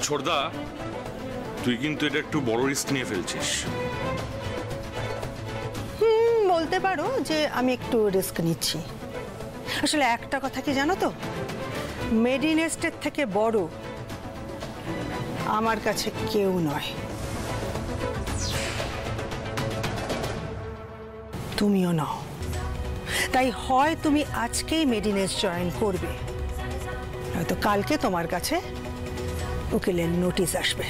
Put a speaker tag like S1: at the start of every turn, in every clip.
S1: ছোড়দা, তুই কিন্তু এটা একটু বড় রিস্ক নিয়ে ফেলছিস।
S2: বলতে পারো যে আমি একটু রিস্ক নিচ্ছি। আসলে একটা কথা কি জানো তো, মেডিনেস্টের থেকে বড় আমার কাছে কেউ নয়। তুমিও নাও। তাই হয় তুমি আজকেই মেডিনেস্ট জয়েন করবে, হয়তো কালকে তোমার কাছে উকিলের নোটিশ আসবে।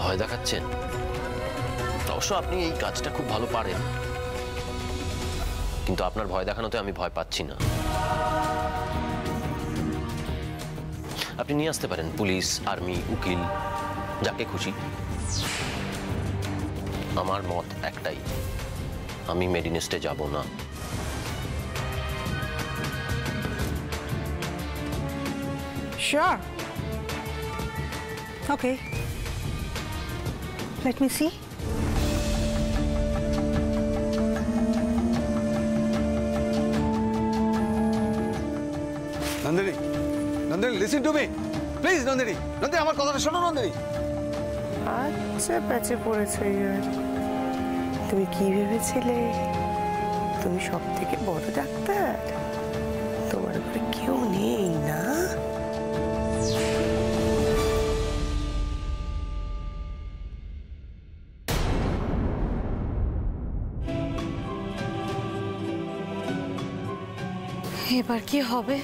S3: ভয় দেখাচ্ছেন? অবশ্য আপনি এই কাজটা খুব ভালো পারেন, কিন্তু আপনার ভয় দেখানোতে আমি ভয় পাচ্ছি না। আপনি নিয়ে আসতে পারেন পুলিশ, আর্মি, উকিল, যাকে খুশি। আমার মত একটাই, আমি মেডিনেস্টে যাব না।
S2: Sure. Okay. Let me see.
S4: Nandini, Nandini, listen to me. Please, Nandini, Nandini, আমার কথাটা শোনো নন্দিনী।
S5: আচ্ছা, প্যাচে পড়েছে। তুমি কি ভেবেছিলে তুমি সব থেকে বড় ডাক্তার? তোমার উপরে কেউ নেই না?
S6: এবার কি হবে?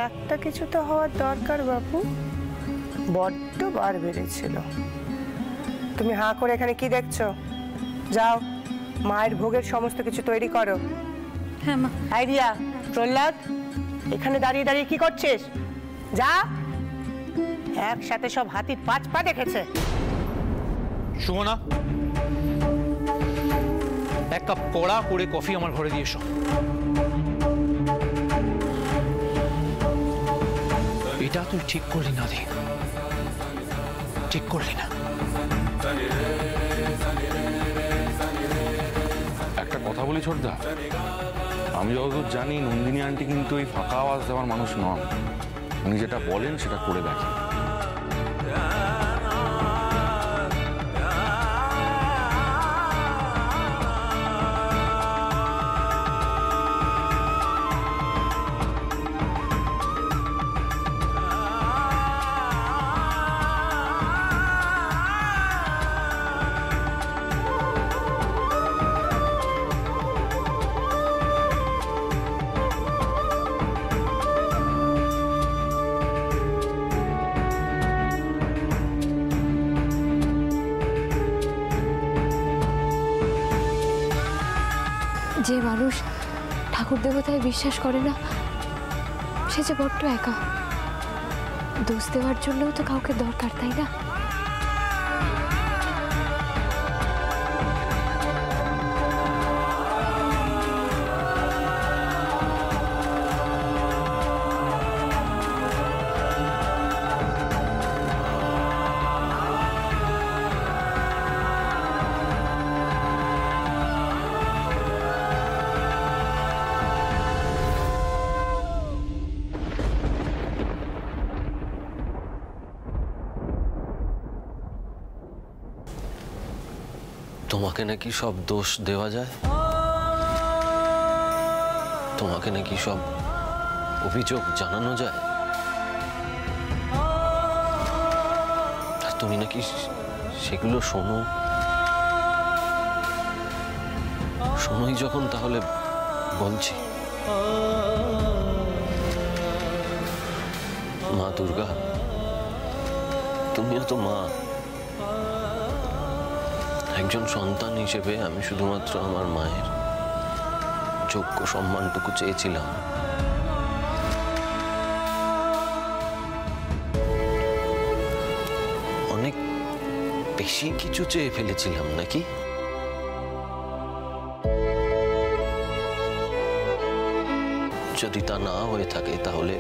S5: একটা কিছু তো হওয়ার দরকার বাবু। বড্ড বার বেড়েছিল। তুমি হাঁ করে এখানে কি দেখছো? যাও, মায়ের ভোগের সমস্ত কিছু তৈরি করো।
S6: হ্যাঁ মা।
S5: আইডিয়া, প্রহ্লাদ, এখানে দাঁড়িয়ে দাঁড়িয়ে কি করছিস? যা, একসাথে সব হাতির 5 পা দেখেছে।
S7: সুমনা, এক কাপ কড়া করে কফি আমার ঘরে দিয়ে এসো। এটা তুই ঠিক করলি না রে, ঠিক করলি না।
S1: একটা কথা বলি ছোটদা, আমি যতদূর জানি নন্দিনী আন্টি কিন্তু এই ফাঁকা আওয়াজ দেওয়ার মানুষ নন। উনি যেটা বলেন সেটা করে দেখেন।
S6: যে মানুষ ঠাকুর দেবতায় বিশ্বাস করে না, সে যে বড্ড একা। দোষ দেওয়ার জন্যও তো কাউকে দরকার, তাই না?
S3: তোমাকে নাকি সব দোষ দেওয়া যায়, তোমাকে নাকি সব অভিযোগ জানানো যায়, আর তুমি নাকি সেগুলো শোনোই যখন, তাহলে বলছি, মা দুর্গা, তুমিও তো মা। একজন সন্তান হিসেবে আমি শুধুমাত্র আমার মায়ের যোগ্য সম্মানটুকু চেয়েছিলাম। অনেক বেশি কিছু চেয়ে ফেলেছিলাম নাকি? যদি তা না হয়ে থাকে তাহলে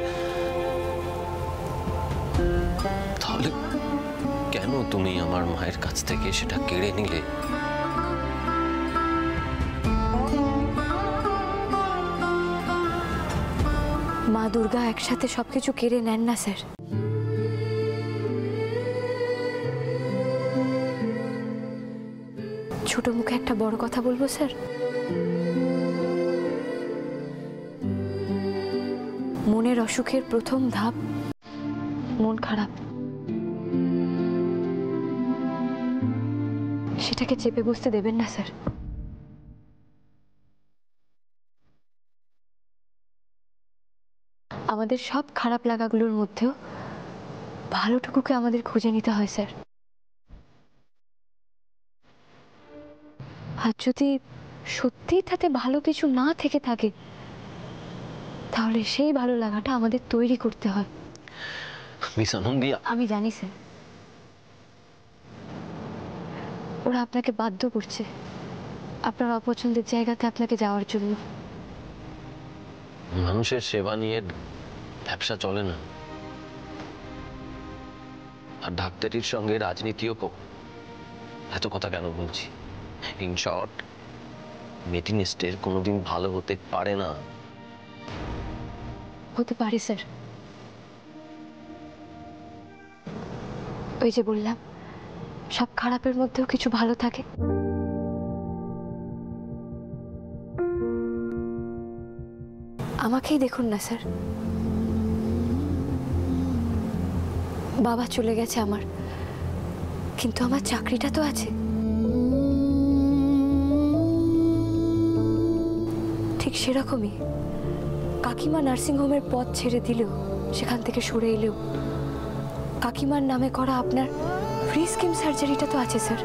S3: কেন তুমি আমার মায়ের কাছ থেকে সেটা কেড়ে নিলে?
S6: মা দুর্গা একসাথে সবকিছু কেড়ে নেন না স্যার। ছোট মুখে একটা বড় কথা বলবো স্যার, মনের অসুখের প্রথম ধাপ মন খারাপ। সেটাকে চেপে বসতে দেবেন না স্যার। আমাদের সব খারাপ লাগাগুলোর মধ্যেও ভালোটুকুকে আমাদের খুঁজে নিতে হয় স্যার। আর যদি সত্যিই তাতে ভালো কিছু না থেকে থাকে, তাহলে সেই ভালো লাগাটা আমাদের তৈরি করতে হয়।
S3: মিস আনন্দি,
S6: আমি জানি স্যার, ওরা আপনাকে বাধ্য করছে আপনার অপছন্দের জায়গাতে আপনাকে যাওয়ার জন্য।
S3: মানুষের সেবা নিয়ে ব্যবসা চলে না, আর ডাক্তারির সঙ্গে রাজনীতিও এত কথা কেন বলছি? ইন শর্ট, মেটিনিস্টের কোনোদিন ভালো হতে পারে না।
S6: হতে পারে স্যার, ওই যে বললাম সব খারাপের মধ্যেও কিছু ভালো থাকে। আমাকেই দেখুন না স্যার, বাবা চলে গেছে আমার, কিন্তু আমার চাকরিটা তো আছে। ঠিক সেরকমই কাকিমা নার্সিংহোমের পথ ছেড়ে দিলেও, সেখান থেকে সরে এলেও কাকিমার নামে করা আপনার ফ্রি স্কিম সার্জারিটা তো আছে স্যার।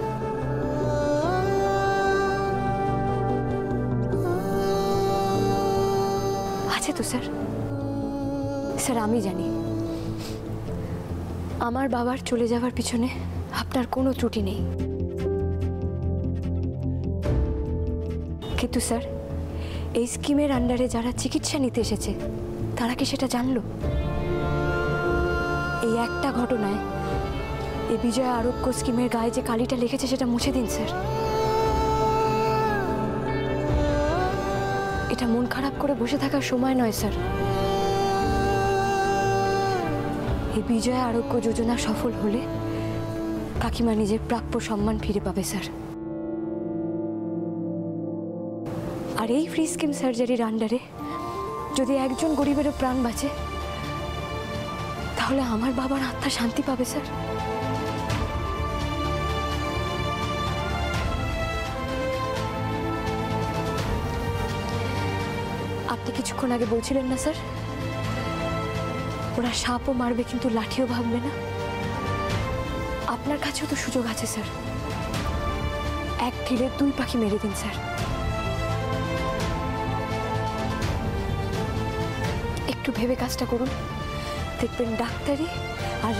S6: আছে তো স্যার। স্যার আমি জানি আমার বাবার চলে যাওয়ার পিছনে আপনার কোনো ত্রুটি নেই, কিন্তু স্যার এই স্কিমের আন্ডারে যারা চিকিৎসা নিতে এসেছে তারা কি সেটা জানলো? এই একটা ঘটনায় এই বিজয় আরোগ্য স্কিমের গায়ে যে কালিটা লিখেছে সেটা মুছে দিন স্যার। এটা মন খারাপ করে বসে থাকার সময় নয় স্যার। এই বিজয় আরোগ্য যোজনা সফল হলে কাকিমা নিজের প্রাপ্য সম্মান ফিরে পাবে স্যার। আর এই ফ্রি স্কিম সার্জারির আন্ডারে যদি একজন গরিবেরও প্রাণ বাঁচে, তাহলে আমার বাবার আত্মা শান্তি পাবে স্যার। আপনি কিছুক্ষণ আগে বলছিলেন না স্যার, ওরা সাপও মারবে কিন্তু লাঠিও ভাঙবে না? আপনার কাছেও তো সুযোগ আছে স্যার, এক ঢিলে দুই পাখি মেরে দিন স্যার। একটু ভেবে কাজটা করুন, দেখবেন ডাক্তারি আর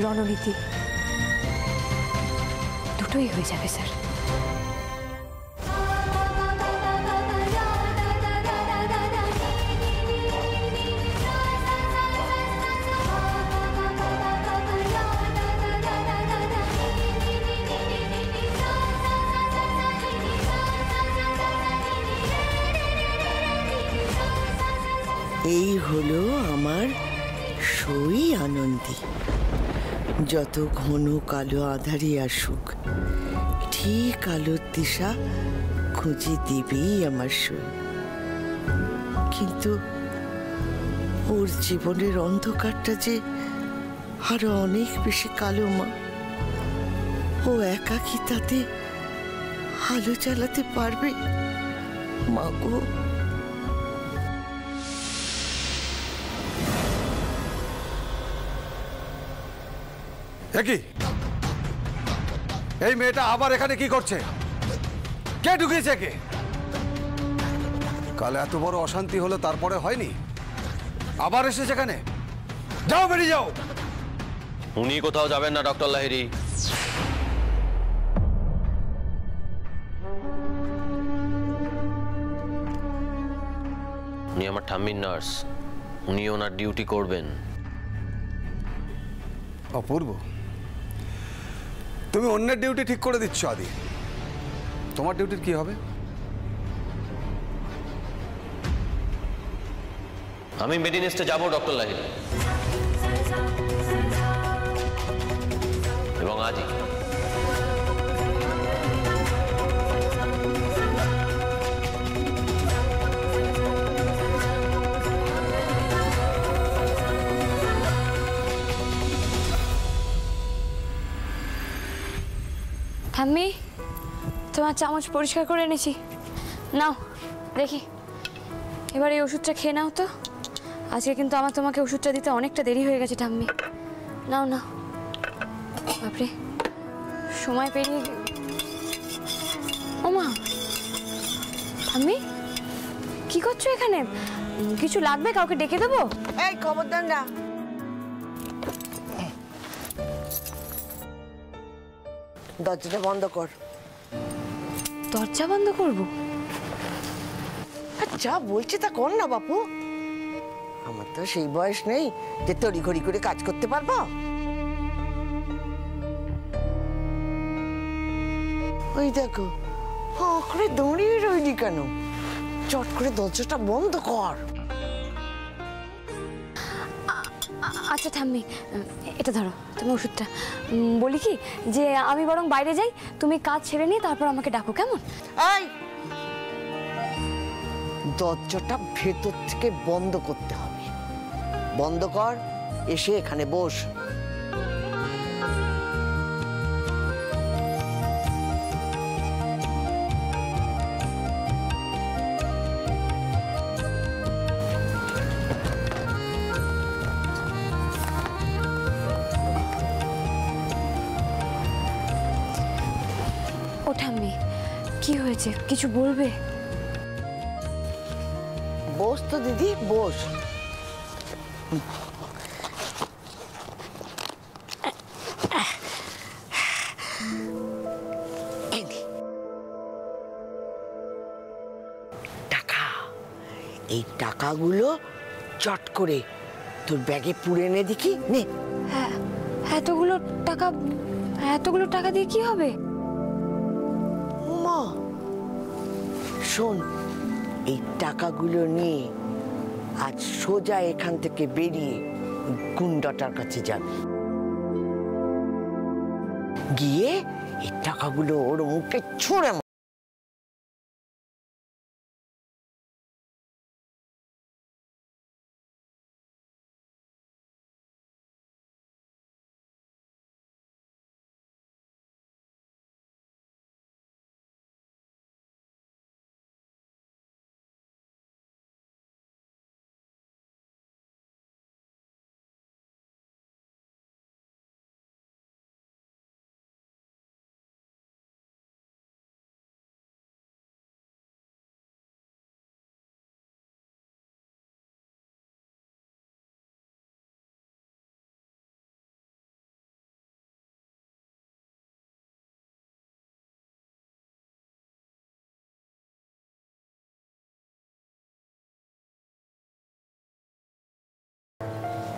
S6: রণনীতি দুটোই হয়ে যাবে স্যার।
S8: এই হলো আমার সই আনন্দী। যত ঘন কালো আঁধারি আসুক, ঠিক আলোর দিশা খুঁজে দিবেই আমার সই। কিন্তু ওর জীবনের অন্ধকারটা যে আরো অনেক বেশি কালো মা। ও একা কি তাতে আলো জ্বালাতে পারবে? মা গো,
S4: কি এই মেয়েটা আবার এখানে কি করছে? কে ঢুকিয়েছে কে? কাল এত বড় অশান্তি হলো তারপরে হয়নি, আবার এসেছে এখানে। যাও, বেরিয়ে যাও।
S3: উনি কোথাও যাবেন না ডক্টর লাহিড়ী। উনি আমার ঠাম্মির নার্স, উনি ওনার ডিউটি করবেন।
S4: অপূর্ব, তুমি অন্যের ডিউটি ঠিক করে দিচ্ছ আদি। তোমার ডিউটির কি হবে?
S3: আমি মেডিনেস্টে যাব ডক্টর লাহিড়ী, এবং আজই।
S6: ঠাম্মি, তোমার চামচ পরিষ্কার করে এনেছি, নাও দেখি। এবার এই ওষুধটা খেয়ে নাও তো। আজকে কিন্তু আমার তোমাকে ওষুধটা দিতে অনেকটা দেরি হয়ে গেছে ঠাম্মি। নাও নাও। বাপরে, সময় পেরিয়ে ও মা, ঠাম্মি কি করছো এখানে? কিছু লাগবে? কাউকে ডেকে দেবো?
S8: এই খবরদার না, দরজাটা বন্ধ কর।
S6: দরজা বন্ধ করবো?
S8: যা বলছি তা কর না বাপু, আমার তো সেই বয়স নেই যে তড়িঘড়ি করে কাজ করতে পারবো। ওই দেখো, করে দাঁড়িয়ে রইলি কেন? চট করে দরজাটা বন্ধ কর।
S6: আচ্ছা ঠাম্মি, এটা ধরো তুমি ওষুধটা। বলি কি, যে আমি বরং বাইরে যাই, তুমি কাজ ছেড়ে নিয়ে তারপর আমাকে ডাকো, কেমন?
S8: এই দরজাটা ভেতর থেকে বন্ধ করতে হবে। বন্ধ কর, এসে এখানে বস।
S6: ও ঠাম্মি, কি হয়েছে? কিছু বলবে?
S8: বস তো দিদি, বস। টাকা, এই টাকাগুলো চট করে তোর ব্যাগে পুরে এনে দেখি। নে।
S6: হ্যাঁ, এতগুলো টাকা দিয়ে কি হবে?
S8: মা শোন, এই টাকাগুলো নিয়ে আজ সোজা এখান থেকে বেরিয়ে গুন্ডাটার কাছে যাবি। গিয়ে এই টাকাগুলো ওর মুখে ছুঁড়ে মার।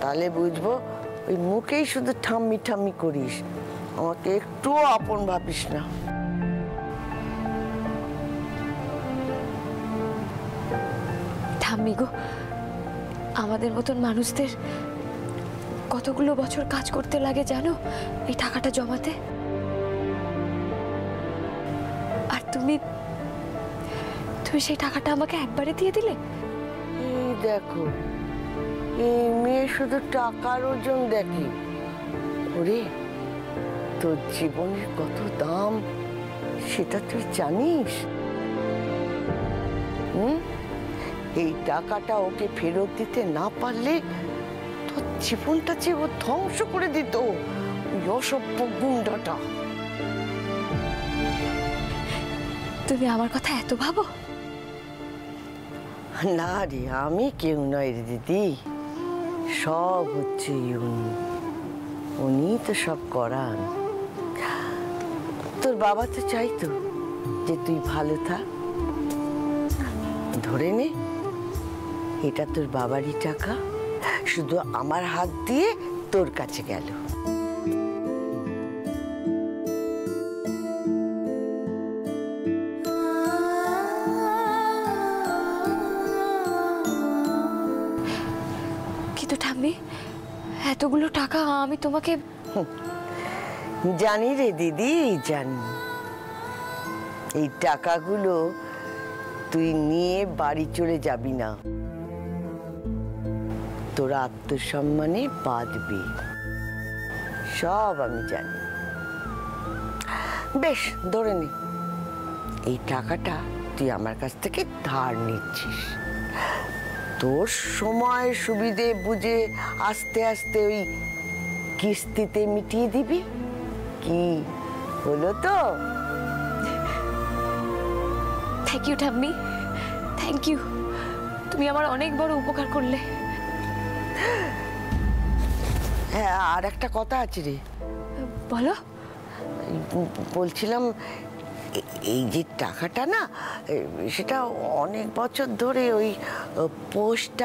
S8: তাহলে বুঝবো ওই মুখেই শুধু ঠাম্মি ঠাম্মি করিস, আমাকে একটুও আপন ভাবিস না।
S6: ঠাম্মি গো, আমাদের মতন মানুষদের কতগুলো বছর কাজ করতে লাগে জানো এই টাকাটা জমাতে? আর তুমি সেই টাকাটা আমাকে একবারে দিয়ে দিলে।
S8: এই দেখো, এই মেয়ে শুধু টাকার ওজন দেখে। ওরে, তোর জীবনের কত দাম সেটা তুই জানিস? এই টাকাটা ওকে ফেরত দিতে না পারলে তোর জীবনটা যে ও ধ্বংস করে দিত, ওই অসভ্য গুন্ডাটা।
S6: তুমি আমার কথা এত ভাবো?
S8: না রে, আমি কেউ নয় রে দিদি, সব হচ্ছে উনি তো সব করান। তোর বাবা তো চাইতো যে তুই ভালো থাক। ধরে নে, এটা তোর বাবারই টাকা, শুধু আমার হাত দিয়ে তোর কাছে গেল।
S6: কিন্তু ঠাম্মি, এতগুলো টাকা আমি তোমাকে...
S8: জানি রে দিদি, জানি। এই টাকাগুলো তুই নিয়ে বাড়ি চলে যাবি না, তোর আত্মসম্মানে বাঁধবি, সব আমি জানি। বেশ, ধরে নে, এই টাকাটা তুই আমার কাছ থেকে ধার নিচ্ছিস। তোর সময় সুবিধে বুঝে আস্তে আস্তে ওই কিস্তিতে মিটিয়ে দিবি। কি হলো তো?
S6: থ্যাংক ইউ ঠাম্মি, থ্যাংক ইউ। তুমি আমার অনেক বড় উপকার করলে।
S8: হ্যাঁ, আর একটা কথা আছে রে।
S6: বলো।
S8: বলছিলাম, এই যে টাকাটা না, সেটা অনেক বছর ধরে ওই পোস্ট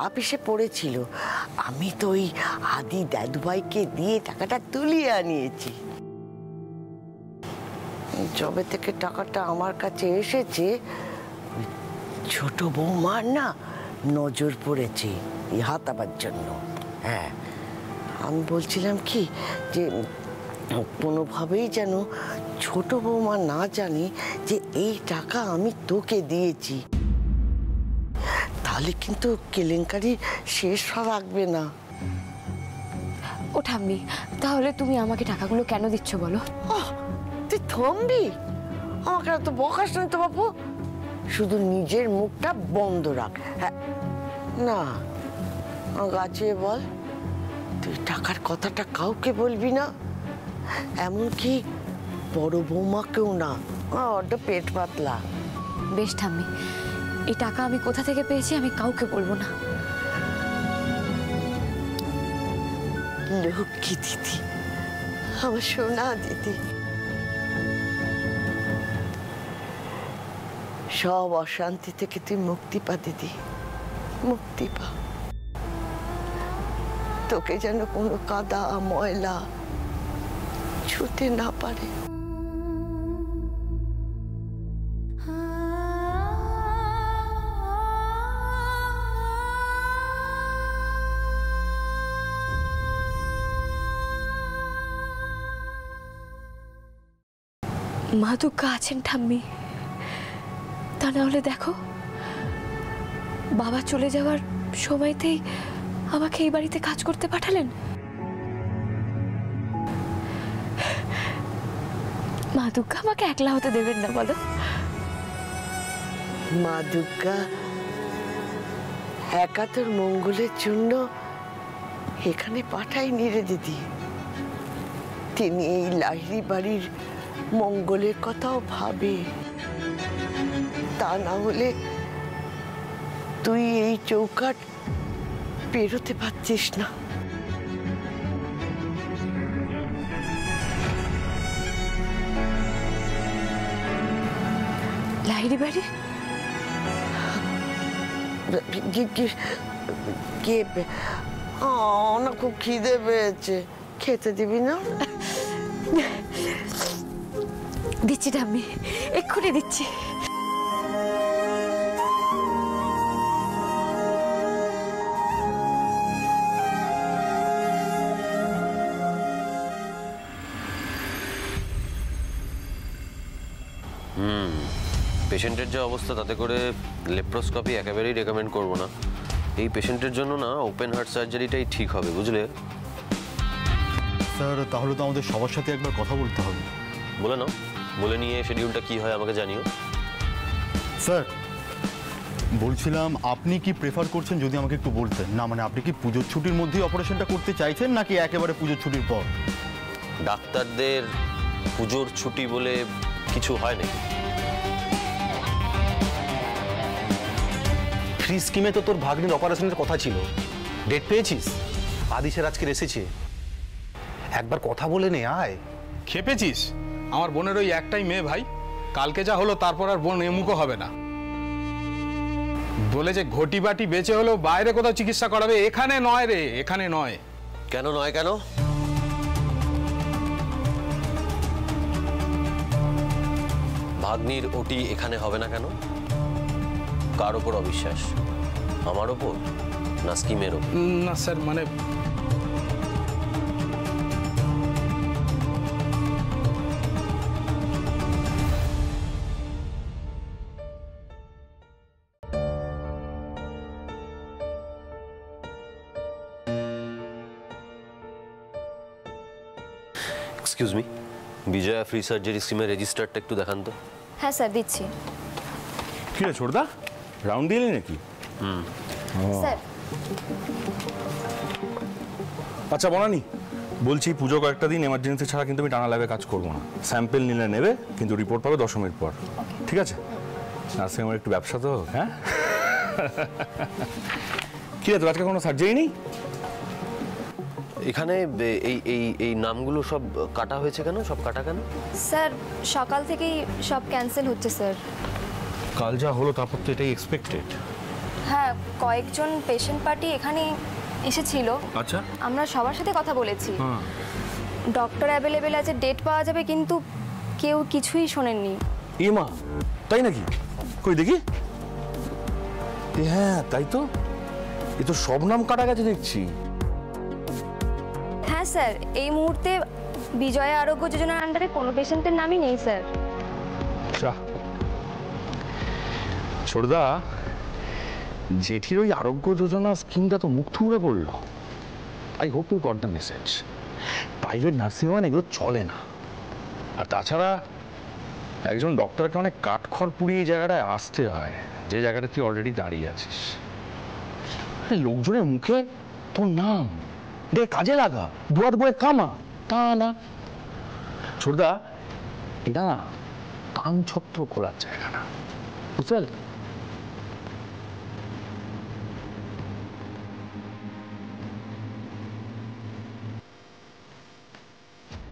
S8: অফিসে পড়েছিল। আমি তো ওই আদি দাদুভাইকে দিয়ে টাকাটা তুলিয়ে আনিয়েছি। যবে থেকে টাকাটা আমার কাছে এসেছে, ছোট বৌমার না নজর পড়েছে এই হাতাবার জন্য। হ্যাঁ, আমি বলছিলাম কি যে কোনোভাবেই যেন ছোট বৌমা না জানে যে এই টাকা আমি তোকে দিয়েছি, তাহলে কিন্তু কেলেঙ্কারি শেষ রাখবে না।
S6: ও ঠাম্মি, তাহলে তুমি আমাকে টাকাগুলো কেন দিচ্ছ বলো?
S8: তুই থামবি? আমাকে এত বকাস নয় তো বাপু, শুধু নিজের মুখটা বন্ধ রাখ। হ্যাঁ, না গাছে বল, তুই টাকার কথাটা কাউকে বলবি না, এমনকি বড় বৌমাকেও না। ওটা পেট পাতলা।
S6: বেশ ঠাম্মি, এই টাকা আমি কোথা থেকে পেয়েছি আমি কাউকে বলবো না।
S8: লক্ষ্মী দিদি, আমার সোনা দিদি, সব অশান্তি থেকে তুই মুক্তি পা দিদি, মুক্তি পা। তোকে যেন কোনো কাদা ময়লা ছুতে না পারে।
S6: মা দুর্গা আছেন ঠাম্মি, তা না হলে দেখো, বাবা চলে যাওয়ার সময়তেই আমাকে এই বাড়িতে কাজ করতে পাঠালেন। মা দুর্গা আমাকে একলা হতে দেবেন না বলো?
S8: মা দুর্গা একা তোর মঙ্গলের জন্য এখানে পাঠায়নি রে দিদি, তিনি এই লাহিড়ি বাড়ির মঙ্গলের কথাও ভাবে। তা না হলে তুই এই চৌকাট পেরোতে পারছিস না।
S6: লাহিড়ি বাড়ি?
S8: না, খুব খিদে পেয়েছে, খেতে দিবি না?
S6: দিচ্ছি ঠাম্মি, এক্ষুনি দিচ্ছি।
S3: পেশেন্টের যে অবস্থা, তাতে করে লেপ্রোস্কোপি একেবারেই রেকমেন্ড করবো না। এই পেশেন্টের জন্য না ওপেন হার্ট সার্জারিটাই ঠিক হবে, বুঝলে?
S9: স্যার, তাহলে তো আমাদের সবার সাথে একবার কথা বলতে হবে।
S3: বলে নাও, বলে নিয়ে শিডিউলটা কি হয় আমাকে জানিও।
S9: স্যার, বলছিলাম আপনি কি প্রেফার করছেন যদি আমাকে একটু বলতেন? না মানে আপনি কি পুজোর ছুটির মধ্যেই অপারেশনটা করতে চাইছেন নাকি একেবারে পুজোর ছুটির পর?
S3: ডাক্তারদের পুজোর ছুটি বলে কিছু হয় নাকি?
S10: ফ্রি স্কিমে তো তোর ভাগ্নির অপারেশনের কথা ছিল, ডেট পেয়েছিস? আদিশের আজকের এসেছে, একবার কথা বলে নে। আয়।
S11: খেপেছিস? আমার বোনের ওই একটাই মেয়ে ভাই, কালকে যা হলো তারপর আর বোন এমুখও হবে না। বলেছে ঘটি বাটি বেঁচে হলেও বাইরে কোথাও চিকিৎসা করাবে, এখানে নয় রে, এখানে নয়।
S3: কেন নয় কেন? ভাগ্নির ওটি এখানে হবে না কেন? কার ওপর অবিশ্বাস? আমার ওপর না স্কিমের ওপর?
S11: না স্যার, মানে
S3: excuse me, Vijaya free surgery স্কিমের রেজিস্টারটা একটু দেখান তো।
S6: হ্যাঁ স্যার, দিচ্ছি।
S1: কি রে ছোটদা, রাউন্ড দিলি নাকি?
S6: স্যার,
S1: আচ্ছা বনানি, বলছি পুজো কয়েকটা দিন এমার্জেন্সি ছাড়া কিন্তু আমি টানা ল্যাবে কাজ করবো না। স্যাম্পেল নিলে নেবে, কিন্তু রিপোর্ট পাবে 10 মিনিট পর, ঠিক আছে? নার্সিং আমার একটু ব্যবসা তো, হ্যাঁ? কি রে, তোর আজকে কোনো সার্জারি নেই?
S3: এখানে এই এই এই নামগুলো সব কাটা হয়েছে কেন? সব কাটা কেন?
S6: স্যার সকাল থেকেই সব ক্যান্সেল হচ্ছে স্যার।
S1: কাল যা হলো তারপর তো এটাই এক্সপেক্টেড।
S6: হ্যাঁ, কয়েকজন পেশেন্ট পার্টি এখানে এসেছিল।
S1: আচ্ছা,
S6: আমরা সবার সাথে কথা বলেছি। ডক্টর অ্যাভেলেবেল আছে, ডেট পাওয়া যাবে, কিন্তু কেউ কিছুই শোনেননি।
S1: মা, তাই নাকি? কই দেখি। হ্যাঁ তাই তো, এ তো সব নাম কাটা গেছে দেখছি।
S6: হ্যাঁ স্যার, এই মুহূর্তে বিজয়া আরোগ্য যোজনার আন্ডারে কোনো পেশেন্টের নামই নেই স্যার।
S1: ছোটদা, জেঠির ওই আরোগ্য যোজনা স্কিমটা তো মুখ থুবড়ে পড়লো। I hope you got the message. Private nursing home এগুলো চলে না। আর তাছাড়া একজন ডক্টরকে অনেক কাঠখড় পুড়িয়ে এই জায়গাটায় আসতে হয়, যে জায়গাটা তুই অলরেডি দাঁড়িয়ে আছিস। লোকজনের মুখে তোর নাম দে, কাজে লাগা, দুয়ার বয়ে কামা, তা না। ছোটদা, এটা না কান ছত্র খোলার জায়গা না, বুঝতে পারলি?